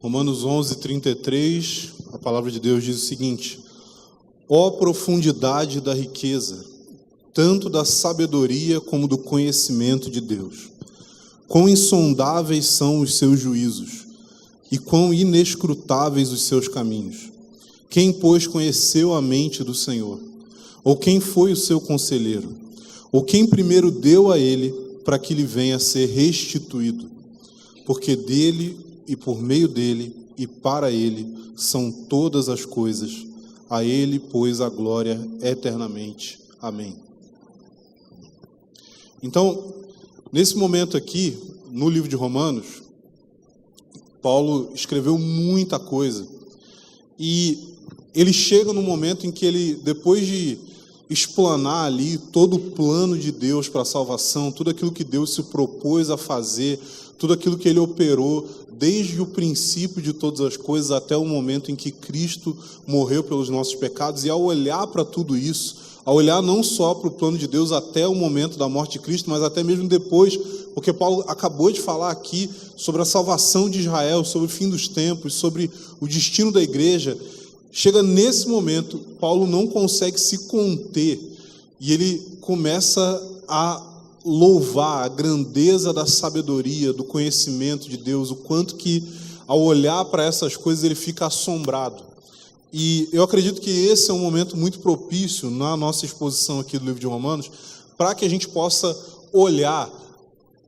Romanos 11:33, a palavra de Deus diz o seguinte: ó profundidade da riqueza, tanto da sabedoria como do conhecimento de Deus. Quão insondáveis são os seus juízos, e quão inescrutáveis os seus caminhos. Quem, pois, conheceu a mente do Senhor? Ou quem foi o seu conselheiro? Ou quem primeiro deu a ele para que lhe venha a ser restituído? Porque dele e por meio dele e para ele são todas as coisas. A ele, pois, a glória eternamente. Amém. Então, nesse momento aqui, no livro de Romanos, Paulo escreveu muita coisa. E ele chega no momento em que ele, depois de explanar ali todo o plano de Deus para a salvação, tudo aquilo que Deus se propôs a fazer, tudo aquilo que ele operou desde o princípio de todas as coisas até o momento em que Cristo morreu pelos nossos pecados, e ao olhar para tudo isso, ao olhar não só para o plano de Deus até o momento da morte de Cristo, mas até mesmo depois, porque Paulo acabou de falar aqui sobre a salvação de Israel, sobre o fim dos tempos, sobre o destino da igreja. Chega nesse momento, Paulo não consegue se conter e ele começa a louvar a grandeza da sabedoria, do conhecimento de Deus, o quanto que ao olhar para essas coisas ele fica assombrado. E eu acredito que esse é um momento muito propício na nossa exposição aqui do livro de Romanos, para que a gente possa olhar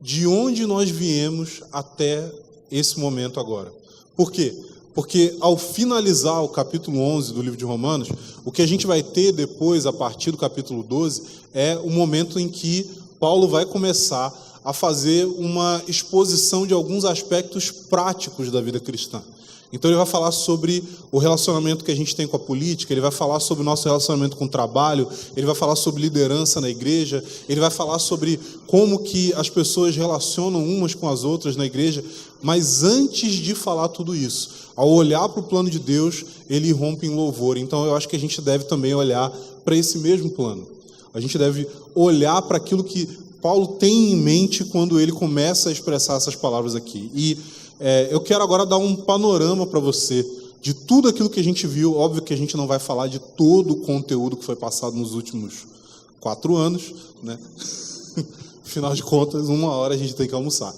de onde nós viemos até esse momento agora. Por quê? Porque ao finalizar o capítulo 11 do livro de Romanos, o que a gente vai ter depois, a partir do capítulo 12, é o momento em que Paulo vai começar a fazer uma exposição de alguns aspectos práticos da vida cristã. Então ele vai falar sobre o relacionamento que a gente tem com a política, ele vai falar sobre o nosso relacionamento com o trabalho, ele vai falar sobre liderança na igreja, ele vai falar sobre como que as pessoas relacionam umas com as outras na igreja. Mas antes de falar tudo isso, ao olhar para o plano de Deus, ele rompe em louvor. Então eu acho que a gente deve também olhar para esse mesmo plano. A gente deve olhar para aquilo que Paulo tem em mente quando ele começa a expressar essas palavras aqui. E eu quero agora dar um panorama para você de tudo aquilo que a gente viu. Óbvio que a gente não vai falar de todo o conteúdo que foi passado nos últimos 4 anos, né? Afinal de contas, 1 hora a gente tem que almoçar.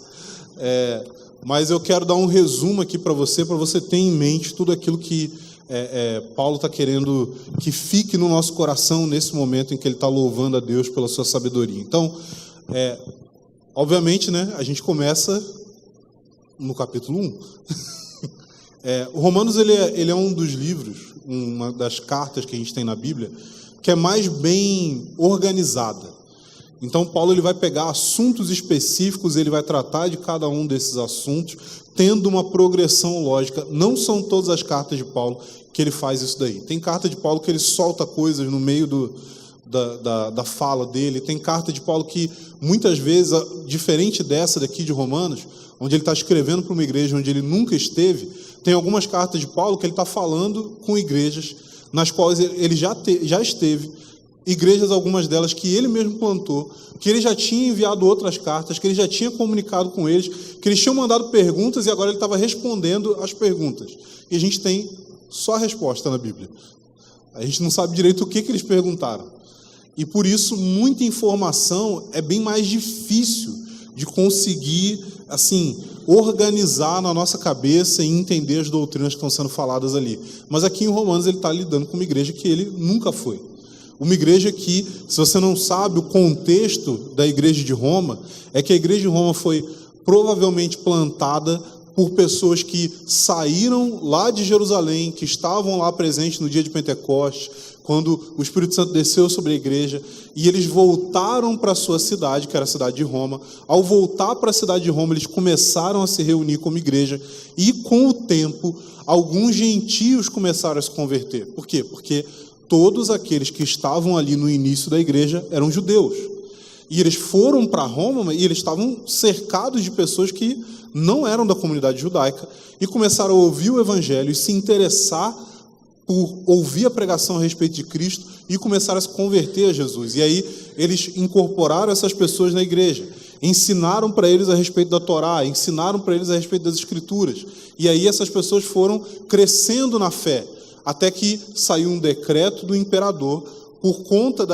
Mas eu quero dar um resumo aqui para você ter em mente tudo aquilo que Paulo está querendo que fique no nosso coração nesse momento em que ele está louvando a Deus pela sua sabedoria. Então, obviamente, né, a gente começa no capítulo 1. O Romanos ele é um dos livros, uma das cartas que a gente tem na Bíblia, que é mais bem organizada. Então, Paulo ele vai pegar assuntos específicos, ele vai tratar de cada um desses assuntos, tendo uma progressão lógica. Não são todas as cartas de Paulo que ele faz isso daí. Tem carta de Paulo que ele solta coisas no meio da fala dele. Tem carta de Paulo que, muitas vezes, diferente dessa daqui de Romanos, onde ele está escrevendo para uma igreja onde ele nunca esteve, tem algumas cartas de Paulo que ele está falando com igrejas nas quais ele já esteve, igrejas, algumas delas que ele mesmo plantou, que ele já tinha enviado outras cartas, que ele já tinha comunicado com eles, que eles tinham mandado perguntas e agora ele estava respondendo as perguntas. E a gente tem só a resposta na Bíblia. A gente não sabe direito o que eles perguntaram. E por isso, muita informação é bem mais difícil de conseguir, assim, organizar na nossa cabeça e entender as doutrinas que estão sendo faladas ali. Mas aqui em Romanos ele está lidando com uma igreja que ele nunca foi. Uma igreja que, se você não sabe o contexto da igreja de Roma, é que a igreja de Roma foi provavelmente plantada por pessoas que saíram lá de Jerusalém, que estavam lá presentes no dia de Pentecostes, quando o Espírito Santo desceu sobre a igreja, e eles voltaram para a sua cidade, que era a cidade de Roma. Ao voltar para a cidade de Roma, eles começaram a se reunir como igreja, e com o tempo, alguns gentios começaram a se converter. Por quê? Porque todos aqueles que estavam ali no início da igreja eram judeus. E eles foram para Roma e eles estavam cercados de pessoas que não eram da comunidade judaica e começaram a ouvir o evangelho e se interessar por ouvir a pregação a respeito de Cristo e começaram a se converter a Jesus. E aí eles incorporaram essas pessoas na igreja. ensinaram para eles a respeito da Torá, ensinaram para eles a respeito das Escrituras. E aí essas pessoas foram crescendo na fé, até que saiu um decreto do imperador, por conta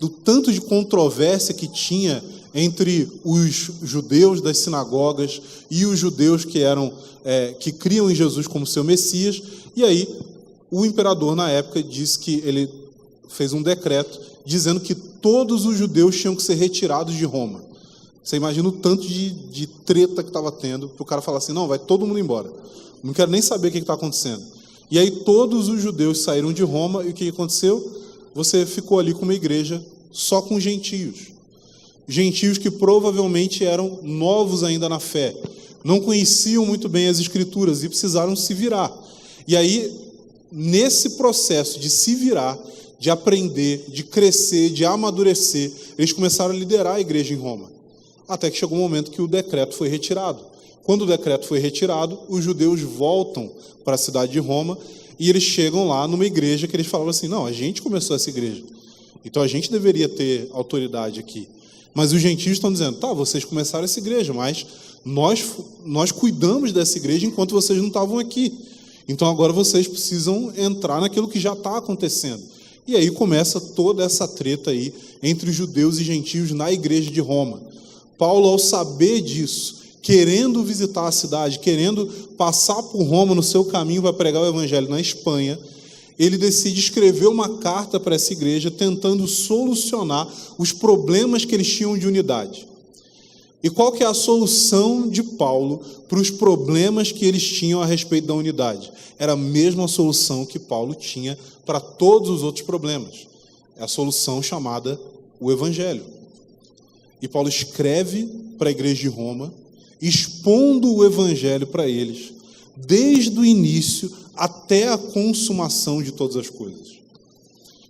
do tanto de controvérsia que tinha entre os judeus das sinagogas e os judeus que criam em Jesus como seu Messias. E aí o imperador, na época, disse que ele fez um decreto dizendo que todos os judeus tinham que ser retirados de Roma. Você imagina o tanto de treta que estava tendo, para o cara falar assim, não, vai todo mundo embora. Não quero nem saber o que está acontecendo. E aí todos os judeus saíram de Roma, e o que aconteceu? Você ficou ali com uma igreja só com gentios. Gentios que provavelmente eram novos ainda na fé, não conheciam muito bem as Escrituras e precisaram se virar. E aí, nesse processo de se virar, de aprender, de crescer, de amadurecer, eles começaram a liderar a igreja em Roma. Até que chegou um momento que o decreto foi retirado. Quando o decreto foi retirado, os judeus voltam para a cidade de Roma e eles chegam lá numa igreja que eles falavam assim, não, a gente começou essa igreja, então a gente deveria ter autoridade aqui. Mas os gentios estão dizendo, tá, vocês começaram essa igreja, mas nós cuidamos dessa igreja enquanto vocês não estavam aqui. Então agora vocês precisam entrar naquilo que já está acontecendo. E aí começa toda essa treta aí entre os judeus e gentios na igreja de Roma. Paulo, ao saber disso, querendo visitar a cidade, querendo passar por Roma no seu caminho para pregar o evangelho na Espanha, ele decide escrever uma carta para essa igreja tentando solucionar os problemas que eles tinham de unidade. E qual que é a solução de Paulo para os problemas que eles tinham a respeito da unidade? Era a mesma solução que Paulo tinha para todos os outros problemas. É a solução chamada o Evangelho. E Paulo escreve para a igreja de Roma, expondo o Evangelho para eles, desde o início até a consumação de todas as coisas.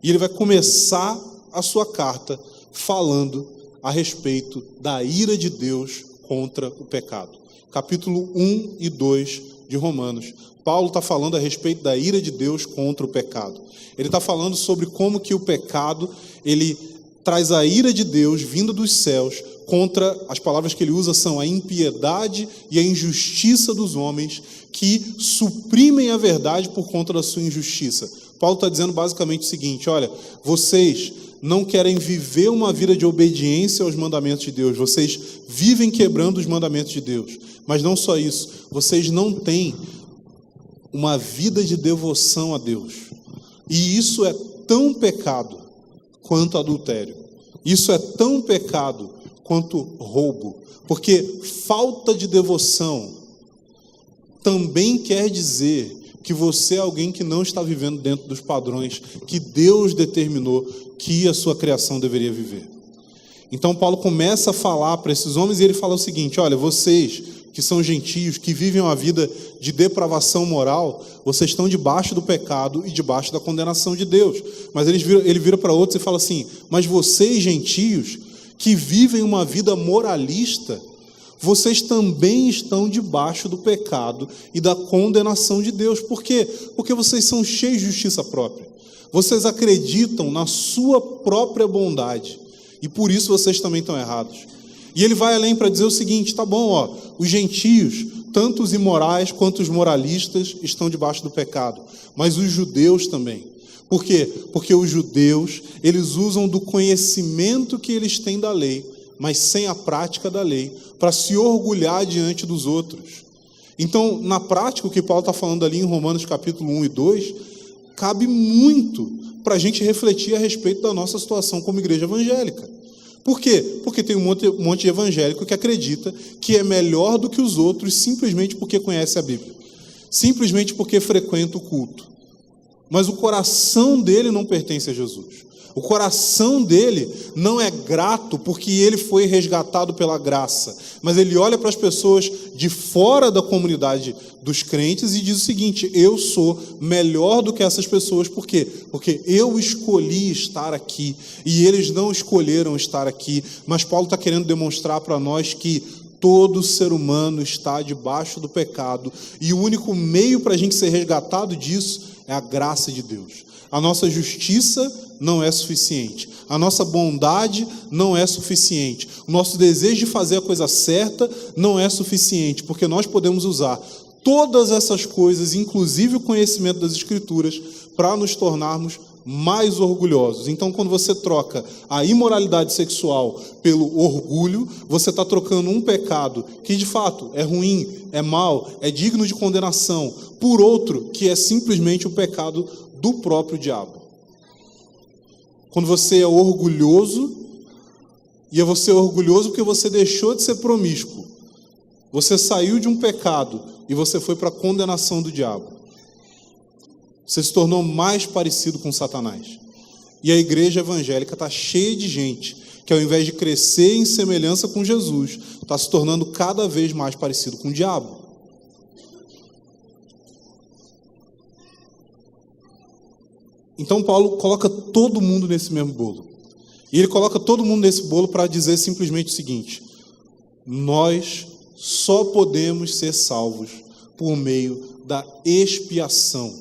E ele vai começar a sua carta falando a respeito da ira de Deus contra o pecado. Capítulo 1 e 2 de Romanos. Paulo está falando a respeito da ira de Deus contra o pecado. Ele está falando sobre como que o pecado, ele traz a ira de Deus vinda dos céus contra, as palavras que ele usa são a impiedade e a injustiça dos homens que suprimem a verdade por conta da sua injustiça. Paulo está dizendo basicamente o seguinte, olha, vocês não querem viver uma vida de obediência aos mandamentos de Deus, vocês vivem quebrando os mandamentos de Deus, mas não só isso, vocês não têm uma vida de devoção a Deus, e isso é tão pecado quanto adultério, isso é tão pecado quanto roubo, porque falta de devoção também quer dizer que você é alguém que não está vivendo dentro dos padrões que Deus determinou que a sua criação deveria viver. Então Paulo começa a falar para esses homens e ele fala o seguinte, olha, vocês que são gentios, que vivem uma vida de depravação moral, vocês estão debaixo do pecado e debaixo da condenação de Deus. Mas ele vira para outros e fala assim, mas vocês gentios que vivem uma vida moralista, vocês também estão debaixo do pecado e da condenação de Deus. Por quê? Porque vocês são cheios de justiça própria. Vocês acreditam na sua própria bondade. E por isso vocês também estão errados. E ele vai além para dizer o seguinte, tá bom, ó, os gentios, tanto os imorais quanto os moralistas, estão debaixo do pecado. Mas os judeus também. Por quê? Porque os judeus, eles usam do conhecimento que eles têm da lei, mas sem a prática da lei, para se orgulhar diante dos outros. Então, na prática, o que Paulo está falando ali em Romanos capítulo 1 e 2, cabe muito para a gente refletir a respeito da nossa situação como igreja evangélica. Por quê? Porque tem um monte de evangélico que acredita que é melhor do que os outros simplesmente porque conhece a Bíblia, simplesmente porque frequenta o culto. Mas o coração dele não pertence a Jesus. O coração dele não é grato porque ele foi resgatado pela graça, mas ele olha para as pessoas de fora da comunidade dos crentes e diz o seguinte, eu sou melhor do que essas pessoas, por quê? Porque eu escolhi estar aqui e eles não escolheram estar aqui, mas Paulo está querendo demonstrar para nós que todo ser humano está debaixo do pecado e o único meio para a gente ser resgatado disso é a graça de Deus. A nossa justiça não é suficiente. A nossa bondade não é suficiente. O nosso desejo de fazer a coisa certa não é suficiente, porque nós podemos usar todas essas coisas, inclusive o conhecimento das Escrituras, para nos tornarmos mais orgulhosos. Então, quando você troca a imoralidade sexual pelo orgulho, você está trocando um pecado que, de fato, é ruim, é mau, é digno de condenação, por outro que é simplesmente o pecado do próprio diabo. Quando você é orgulhoso, e você é orgulhoso porque você deixou de ser promíscuo, você saiu de um pecado e você foi para a condenação do diabo. Você se tornou mais parecido com Satanás. E a igreja evangélica está cheia de gente que, ao invés de crescer em semelhança com Jesus, está se tornando cada vez mais parecido com o diabo. Então Paulo coloca todo mundo nesse mesmo bolo. E ele coloca todo mundo nesse bolo para dizer simplesmente o seguinte: nós só podemos ser salvos por meio da expiação,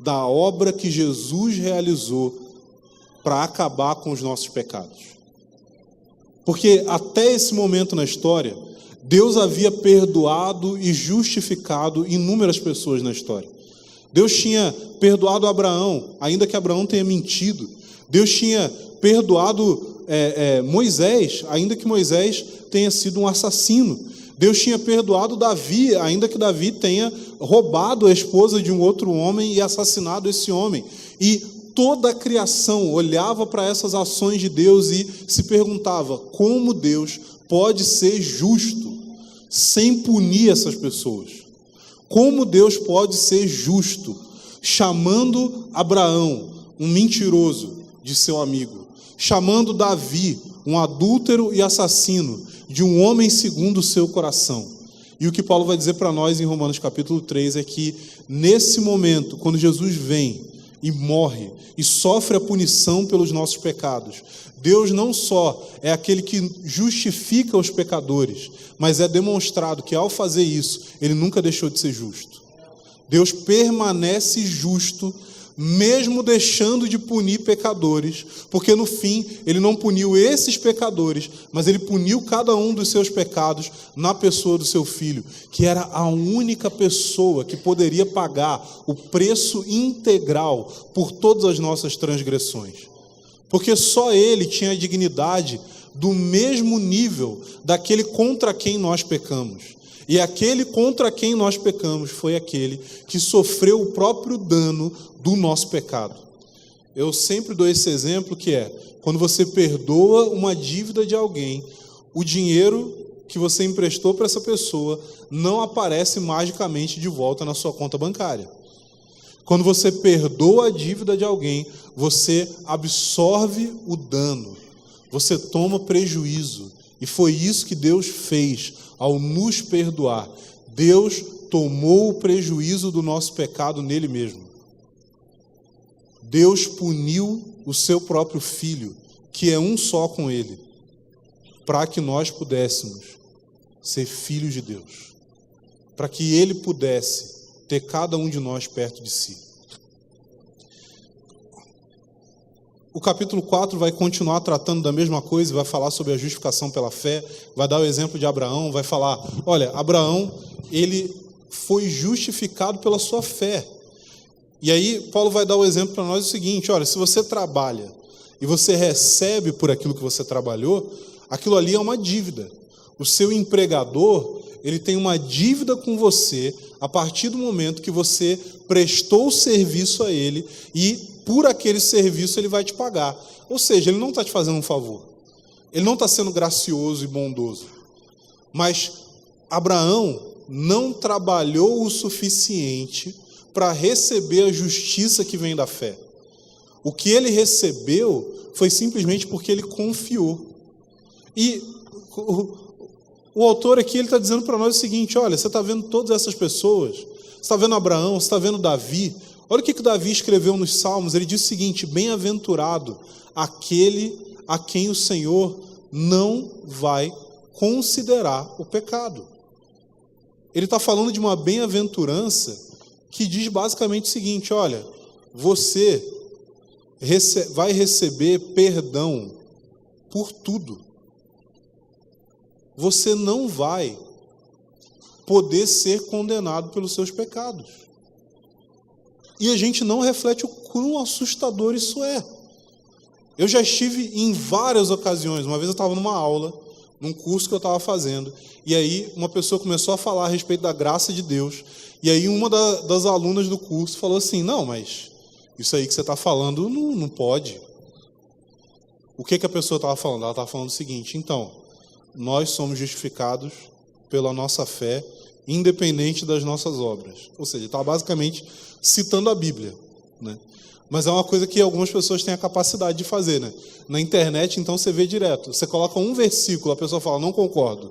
da obra que Jesus realizou para acabar com os nossos pecados. Porque até esse momento na história, Deus havia perdoado e justificado inúmeras pessoas na história. Deus tinha perdoado Abraão, ainda que Abraão tenha mentido. Deus tinha perdoado Moisés, ainda que Moisés tenha sido um assassino. Deus tinha perdoado Davi, ainda que Davi tenha roubado a esposa de um outro homem e assassinado esse homem. E toda a criação olhava para essas ações de Deus e se perguntava como Deus pode ser justo sem punir essas pessoas. Como Deus pode ser justo chamando Abraão, um mentiroso, de seu amigo, chamando Davi, um adúltero e assassino, de um homem segundo o seu coração. E o que Paulo vai dizer para nós em Romanos capítulo 3 é que, nesse momento, quando Jesus vem e morre e sofre a punição pelos nossos pecados, Deus não só é aquele que justifica os pecadores, mas é demonstrado que, ao fazer isso, ele nunca deixou de ser justo. Deus permanece justo, mesmo deixando de punir pecadores, porque no fim ele não puniu esses pecadores, mas ele puniu cada um dos seus pecados na pessoa do seu Filho, que era a única pessoa que poderia pagar o preço integral por todas as nossas transgressões. Porque só ele tinha a dignidade do mesmo nível daquele contra quem nós pecamos. E aquele contra quem nós pecamos foi aquele que sofreu o próprio dano do nosso pecado. Eu sempre dou esse exemplo que é, quando você perdoa uma dívida de alguém, o dinheiro que você emprestou para essa pessoa não aparece magicamente de volta na sua conta bancária. Quando você perdoa a dívida de alguém, você absorve o dano, você toma prejuízo. E foi isso que Deus fez ao nos perdoar. Deus tomou o prejuízo do nosso pecado nele mesmo. Deus puniu o seu próprio Filho, que é um só com ele, para que nós pudéssemos ser filhos de Deus, para que ele pudesse ter cada um de nós perto de si. O capítulo 4 vai continuar tratando da mesma coisa, vai falar sobre a justificação pela fé, vai dar o exemplo de Abraão, vai falar, olha, Abraão, ele foi justificado pela sua fé. E aí Paulo vai dar o exemplo para nós o seguinte, olha, se você trabalha e você recebe por aquilo que você trabalhou, aquilo ali é uma dívida. O seu empregador, ele tem uma dívida com você a partir do momento que você prestou serviço a ele e por aquele serviço ele vai te pagar. Ou seja, ele não está te fazendo um favor. Ele não está sendo gracioso e bondoso. Mas Abraão não trabalhou o suficiente para receber a justiça que vem da fé. O que ele recebeu foi simplesmente porque ele confiou. E o autor aqui ele está dizendo para nós o seguinte, olha, você está vendo todas essas pessoas, você está vendo Abraão, você está vendo Davi. Olha o que Davi escreveu nos Salmos, ele diz o seguinte, bem-aventurado aquele a quem o Senhor não vai considerar o pecado. Ele está falando de uma bem-aventurança que diz basicamente o seguinte, olha, você vai receber perdão por tudo. Você não vai poder ser condenado pelos seus pecados. E a gente não reflete o quão assustador isso é. Eu já estive em várias ocasiões. Uma vez eu estava numa aula, num curso que eu estava fazendo, e aí uma pessoa começou a falar a respeito da graça de Deus, e aí uma das alunas do curso falou assim, não, mas isso aí que você está falando não pode. O que a pessoa estava falando? Ela estava falando o seguinte, então, nós somos justificados pela nossa fé, independente das nossas obras. Ou seja, está basicamente citando a Bíblia, né? Mas é uma coisa que algumas pessoas têm a capacidade de fazer, né? Na internet, então, você vê direto. Você coloca um versículo, a pessoa fala, não concordo.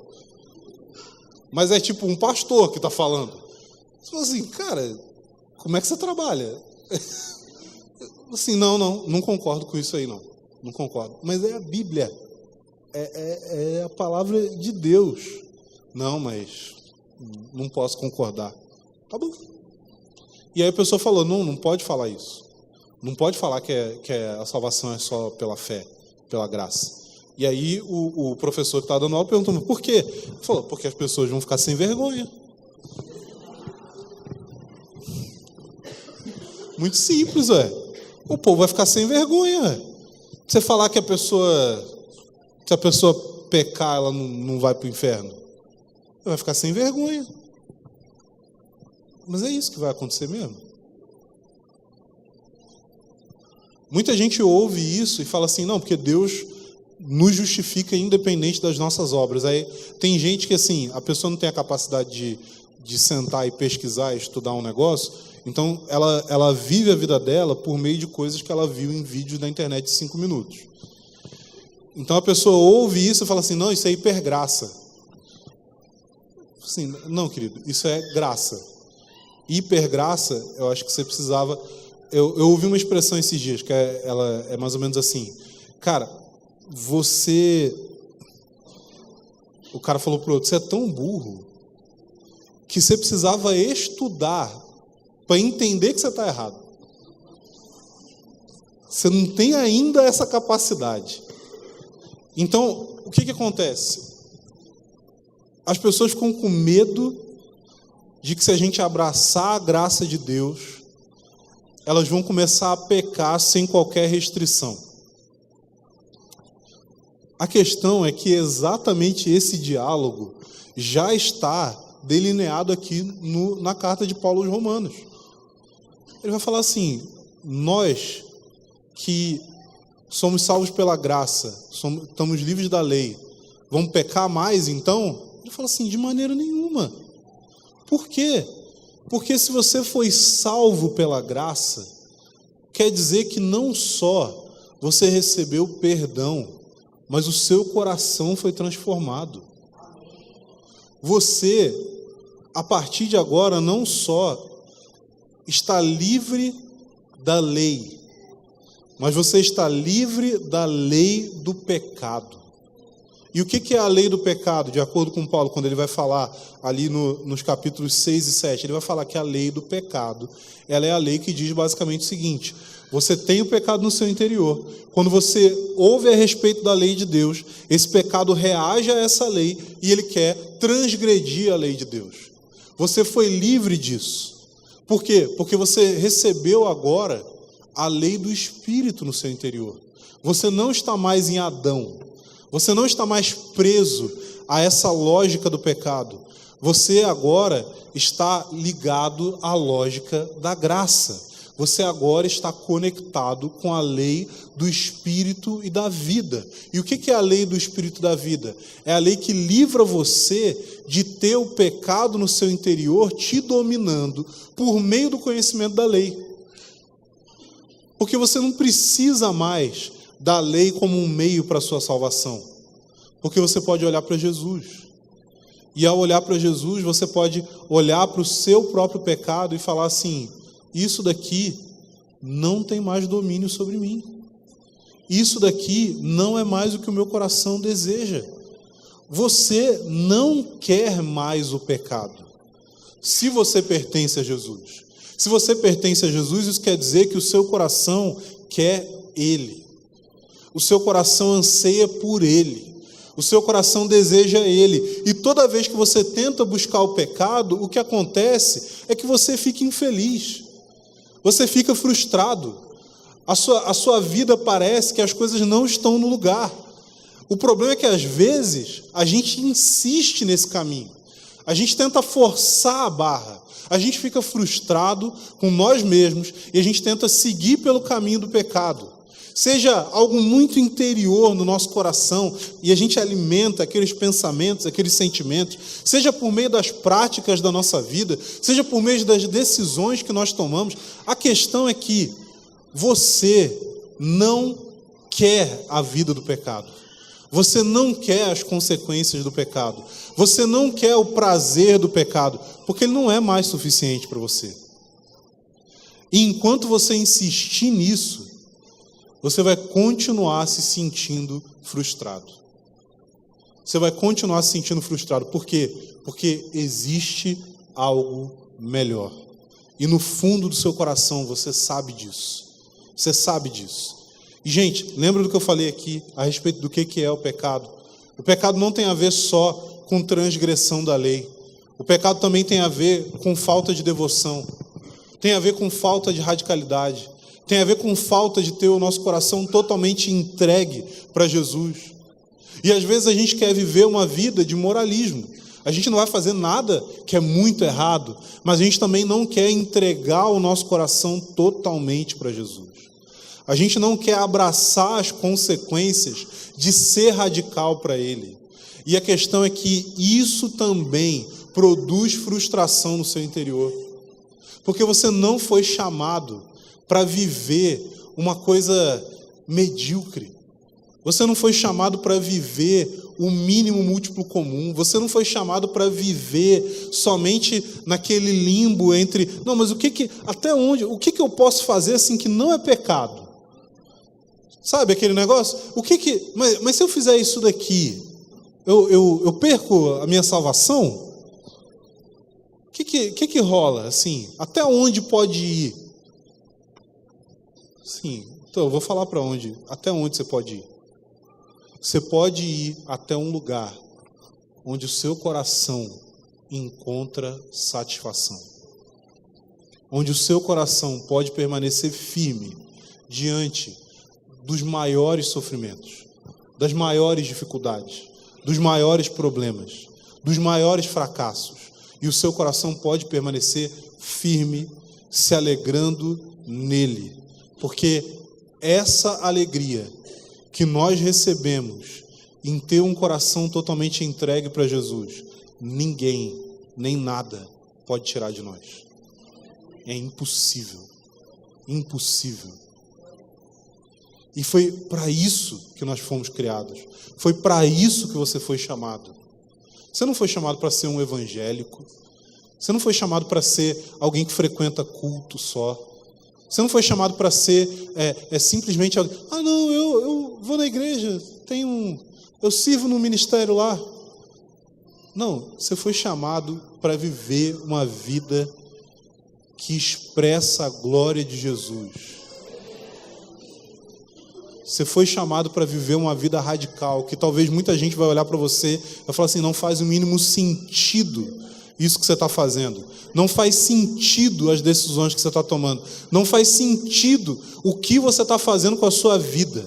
Mas é tipo um pastor que está falando. Você fala assim, cara, como é que você trabalha? Assim, não concordo com isso aí, não concordo. Mas é a Bíblia, é a palavra de Deus. Não, mas não posso concordar. Tá bom. E aí a pessoa falou, não pode falar isso. Não pode falar que a salvação é só pela fé, pela graça. E aí o professor que está dando aula perguntou, por quê? Ele falou, porque as pessoas vão ficar sem vergonha. Muito simples, o povo vai ficar sem vergonha. Você falar que se a pessoa pecar, ela não vai para o inferno. Vai ficar sem vergonha. Mas é isso que vai acontecer mesmo. Muita gente ouve isso e fala assim, não, porque Deus nos justifica independente das nossas obras. Aí tem gente que, assim, a pessoa não tem a capacidade de sentar e pesquisar, estudar um negócio, então ela vive a vida dela por meio de coisas que ela viu em vídeos da internet de 5 minutos. Então a pessoa ouve isso e fala assim, não, isso é hipergraça. Assim, não, querido, isso é graça. Hipergraça, eu acho que você precisava... Eu ouvi uma expressão esses dias, que ela é mais ou menos assim. Cara, o cara falou pro outro, você é tão burro que você precisava estudar para entender que você está errado. Você não tem ainda essa capacidade. Então, o que acontece? As pessoas ficam com medo de que se a gente abraçar a graça de Deus, elas vão começar a pecar sem qualquer restrição. A questão é que exatamente esse diálogo já está delineado aqui na carta de Paulo aos Romanos. Ele vai falar assim, nós que somos salvos pela graça, estamos livres da lei, vamos pecar mais então? Ele fala assim, de maneira nenhuma. Por quê? Porque se você foi salvo pela graça, quer dizer que não só você recebeu perdão, mas o seu coração foi transformado. Você, a partir de agora, não só está livre da lei, mas você está livre da lei do pecado. E o que é a lei do pecado? De acordo com Paulo, quando ele vai falar ali nos capítulos 6 e 7, ele vai falar que a lei do pecado, ela é a lei que diz basicamente o seguinte, você tem o pecado no seu interior, quando você ouve a respeito da lei de Deus, esse pecado reage a essa lei e ele quer transgredir a lei de Deus. Você foi livre disso. Por quê? Porque você recebeu agora a lei do Espírito no seu interior. Você não está mais em Adão. Você não está mais preso a essa lógica do pecado. Você agora está ligado à lógica da graça. Você agora está conectado com a lei do Espírito e da vida. E o que é a lei do Espírito e da vida? É a lei que livra você de ter o pecado no seu interior te dominando por meio do conhecimento da lei. Porque você não precisa mais da lei como um meio para a sua salvação. Porque você pode olhar para Jesus. E ao olhar para Jesus, você pode olhar para o seu próprio pecado e falar assim, isso daqui não tem mais domínio sobre mim. Isso daqui não é mais o que o meu coração deseja. Você não quer mais o pecado. Se você pertence a Jesus. Se você pertence a Jesus, isso quer dizer que o seu coração quer Ele. O seu coração anseia por Ele. O seu coração deseja Ele. E toda vez que você tenta buscar o pecado, o que acontece é que você fica infeliz. Você fica frustrado. A sua vida parece que as coisas não estão no lugar. O problema é que, às vezes, a gente insiste nesse caminho. A gente tenta forçar a barra. A gente fica frustrado com nós mesmos e a gente tenta seguir pelo caminho do pecado. Seja algo muito interior no nosso coração e a gente alimenta aqueles pensamentos, aqueles sentimentos, seja por meio das práticas da nossa vida, seja por meio das decisões que nós tomamos. A questão é que você não quer a vida do pecado. Você não quer as consequências do pecado. Você não quer o prazer do pecado, porque ele não é mais suficiente para você. E enquanto você insistir nisso, você vai continuar se sentindo frustrado. Você vai continuar se sentindo frustrado. Por quê? Porque existe algo melhor. E no fundo do seu coração você sabe disso. Você sabe disso. E, gente, lembra do que eu falei aqui a respeito do que é o pecado? O pecado não tem a ver só com transgressão da lei. O pecado também tem a ver com falta de devoção. Tem a ver com falta de radicalidade. Tem a ver com falta de ter o nosso coração totalmente entregue para Jesus. E às vezes a gente quer viver uma vida de moralismo. A gente não vai fazer nada que é muito errado, mas a gente também não quer entregar o nosso coração totalmente para Jesus. A gente não quer abraçar as consequências de ser radical para Ele. E a questão é que isso também produz frustração no seu interior. Porque você não foi chamado para viver uma coisa medíocre. Você não foi chamado para viver o mínimo múltiplo comum. Você não foi chamado para viver somente naquele limbo entre, não, mas até onde, o que eu posso fazer assim que não é pecado? Sabe aquele negócio? Mas se eu fizer isso daqui, eu perco a minha salvação? O que rola assim? Até onde pode ir? Sim, então eu vou falar para onde. Até onde você pode ir? Você pode ir até um lugar onde o seu coração encontra satisfação. Onde o seu coração pode permanecer firme diante dos maiores sofrimentos, das maiores dificuldades, dos maiores problemas, dos maiores fracassos. E o seu coração pode permanecer firme, se alegrando nele. Porque essa alegria que nós recebemos em ter um coração totalmente entregue para Jesus, ninguém, nem nada pode tirar de nós. É impossível. Impossível. E foi para isso que nós fomos criados. Foi para isso que você foi chamado. Você não foi chamado para ser um evangélico. Você não foi chamado para ser alguém que frequenta culto só. Você não foi chamado para ser simplesmente alguém. Não, eu vou na igreja, eu sirvo no ministério lá. Não, você foi chamado para viver uma vida que expressa a glória de Jesus. Você foi chamado para viver uma vida radical, que talvez muita gente vai olhar para você e vai falar assim, não faz o mínimo sentido isso que você está fazendo. Não faz sentido as decisões que você está tomando. Não faz sentido o que você está fazendo com a sua vida.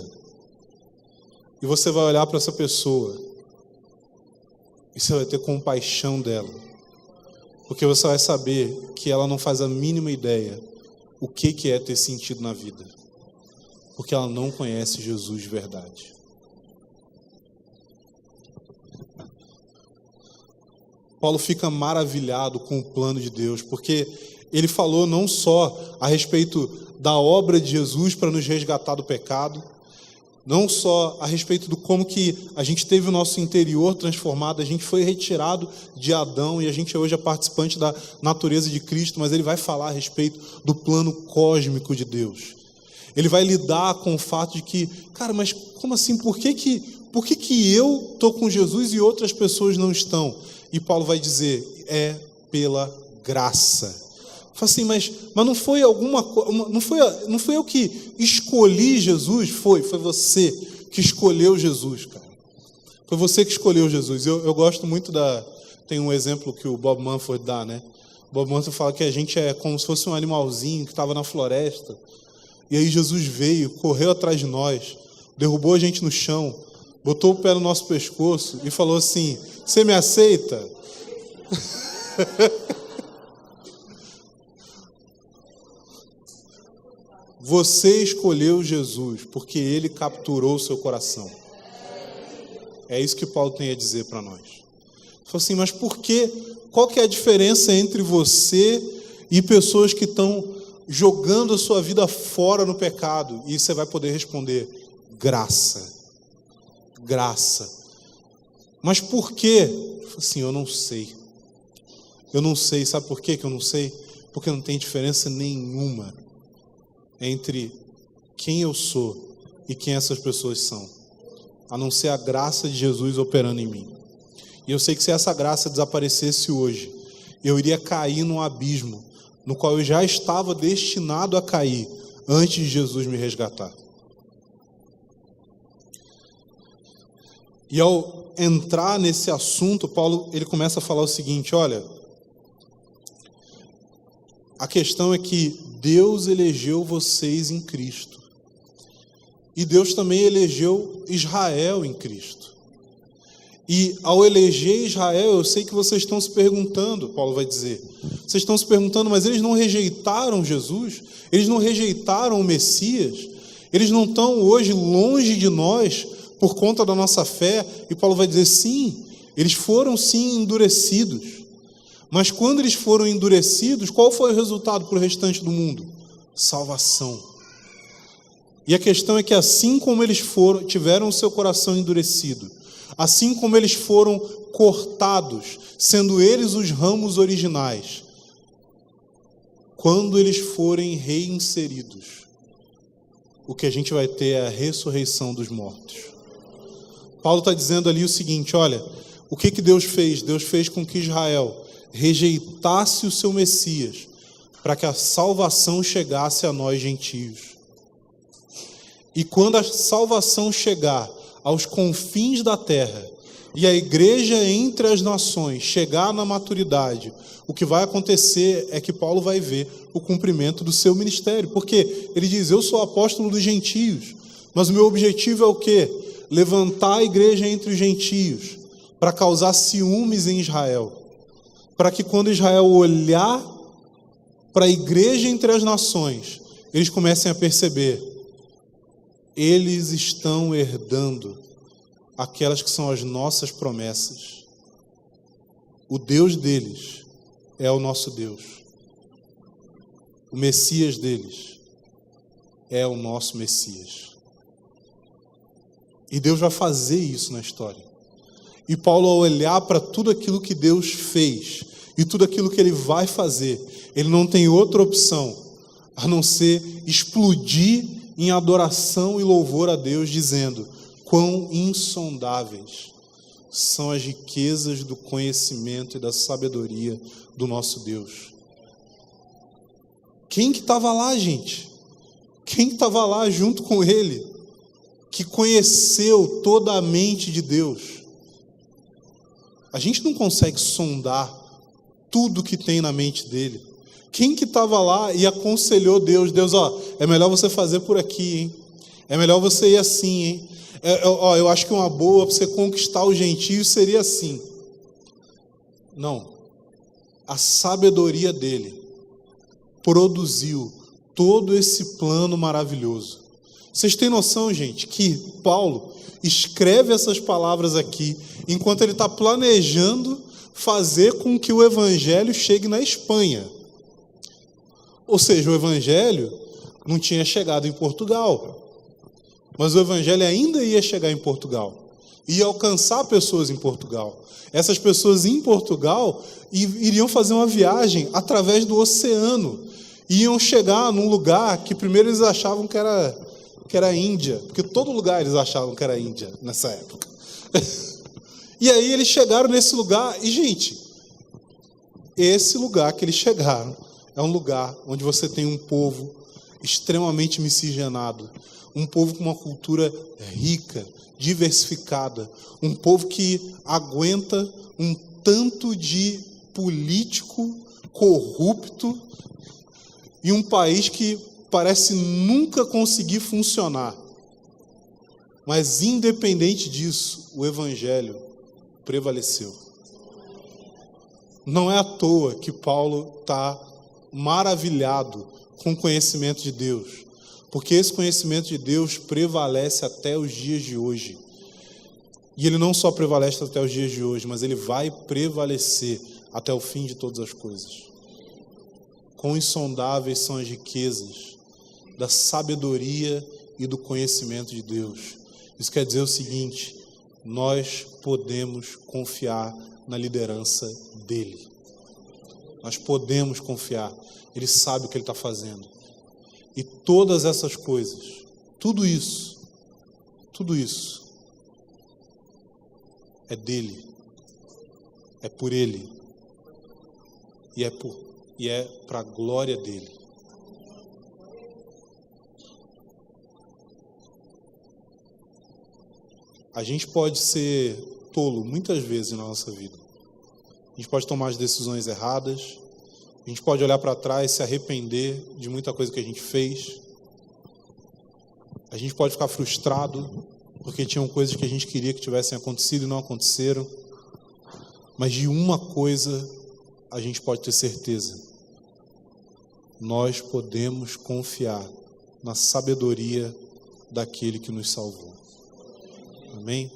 E você vai olhar para essa pessoa e você vai ter compaixão dela. Porque você vai saber que ela não faz a mínima ideia o que é ter sentido na vida. Porque ela não conhece Jesus de verdade. Paulo fica maravilhado com o plano de Deus, porque ele falou não só a respeito da obra de Jesus para nos resgatar do pecado, não só a respeito do como que a gente teve o nosso interior transformado, a gente foi retirado de Adão e a gente hoje é participante da natureza de Cristo, mas ele vai falar a respeito do plano cósmico de Deus. Ele vai lidar com o fato de que, cara, mas como assim? Por que eu estou com Jesus e outras pessoas não estão? E Paulo vai dizer, é pela graça. Fala assim, mas não foi alguma coisa, não foi eu que escolhi Jesus? Foi você que escolheu Jesus, cara. Foi você que escolheu Jesus. Eu gosto muito tem um exemplo que o Bob Mumford dá, né? O Bob Mumford fala que a gente é como se fosse um animalzinho que estava na floresta, e aí Jesus veio, correu atrás de nós, derrubou a gente no chão, botou o pé no nosso pescoço e falou assim, você me aceita? Você escolheu Jesus porque Ele capturou o seu coração. É isso que Paulo tem a dizer para nós. Ele falou assim, mas por quê? Qual que é a diferença entre você e pessoas que estão jogando a sua vida fora no pecado? E você vai poder responder, graça. Graça. Mas por quê? Ele falou assim, eu não sei. Eu não sei. Sabe por quê que eu não sei? Porque não tem diferença nenhuma entre quem eu sou e quem essas pessoas são, a não ser a graça de Jesus operando em mim. E eu sei que se essa graça desaparecesse hoje, eu iria cair num abismo no qual eu já estava destinado a cair antes de Jesus me resgatar. E ao entrar nesse assunto, Paulo ele começa a falar o seguinte, olha, a questão é que Deus elegeu vocês em Cristo. E Deus também elegeu Israel em Cristo. E ao eleger Israel, eu sei que vocês estão se perguntando, Paulo vai dizer, vocês estão se perguntando, mas eles não rejeitaram Jesus? Eles não rejeitaram o Messias? Eles não estão hoje longe de nós por conta da nossa fé? E Paulo vai dizer, sim, eles foram sim endurecidos. Mas quando eles foram endurecidos, qual foi o resultado para o restante do mundo? Salvação. E a questão é que assim como eles tiveram o seu coração endurecido, assim como eles foram cortados, sendo eles os ramos originais, quando eles forem reinseridos, o que a gente vai ter é a ressurreição dos mortos. Paulo está dizendo ali o seguinte, olha, o que Deus fez? Deus fez com que Israel rejeitasse o seu Messias, para que a salvação chegasse a nós gentios. E quando a salvação chegar aos confins da terra, e a igreja entre as nações chegar na maturidade, o que vai acontecer é que Paulo vai ver o cumprimento do seu ministério, porque ele diz, eu sou apóstolo dos gentios, mas o meu objetivo é o quê? Levantar a igreja entre os gentios, para causar ciúmes em Israel, para que quando Israel olhar para a igreja entre as nações, eles comecem a perceber, eles estão herdando aquelas que são as nossas promessas. O Deus deles é o nosso Deus. O Messias deles é o nosso Messias. E Deus vai fazer isso na história. E Paulo, ao olhar para tudo aquilo que Deus fez e tudo aquilo que Ele vai fazer, ele não tem outra opção a não ser explodir em adoração e louvor a Deus, dizendo, quão insondáveis são as riquezas do conhecimento e da sabedoria do nosso Deus. Quem que estava lá, gente? Quem estava lá junto com ele, que conheceu toda a mente de Deus? A gente não consegue sondar tudo que tem na mente dele. Quem que estava lá e aconselhou Deus? Deus, é melhor você fazer por aqui, hein? É melhor você ir assim, hein? Eu acho que uma boa para você conquistar os gentios seria assim. Não. A sabedoria dele produziu todo esse plano maravilhoso. Vocês têm noção, gente, que Paulo escreve essas palavras aqui enquanto ele está planejando fazer com que o evangelho chegue na Espanha. Ou seja, o evangelho não tinha chegado em Portugal, mas o evangelho ainda ia chegar em Portugal, ia alcançar pessoas em Portugal. Essas pessoas em Portugal iriam fazer uma viagem através do oceano, iam chegar num lugar que primeiro eles achavam que era Índia, porque todo lugar eles achavam que era Índia nessa época. E aí eles chegaram nesse lugar, e gente, esse lugar que eles chegaram é um lugar onde você tem um povo extremamente miscigenado, um povo com uma cultura rica, diversificada, um povo que aguenta um tanto de político corrupto e um país que parece nunca conseguir funcionar. Mas, independente disso, o Evangelho prevaleceu. Não é à toa que Paulo está maravilhado com o conhecimento de Deus, porque esse conhecimento de Deus prevalece até os dias de hoje. E ele não só prevalece até os dias de hoje, mas ele vai prevalecer até o fim de todas as coisas. Quão insondáveis são as riquezas da sabedoria e do conhecimento de Deus. Isso quer dizer o seguinte: nós podemos confiar na liderança dele. Nós podemos confiar. Ele sabe o que ele está fazendo. E todas essas coisas, tudo isso é dele, é por ele e é para a glória dele. A gente pode ser tolo muitas vezes na nossa vida. A gente pode tomar as decisões erradas, a gente pode olhar para trás e se arrepender de muita coisa que a gente fez. A gente pode ficar frustrado porque tinham coisas que a gente queria que tivessem acontecido e não aconteceram. Mas de uma coisa a gente pode ter certeza: nós podemos confiar na sabedoria daquele que nos salvou. Amém?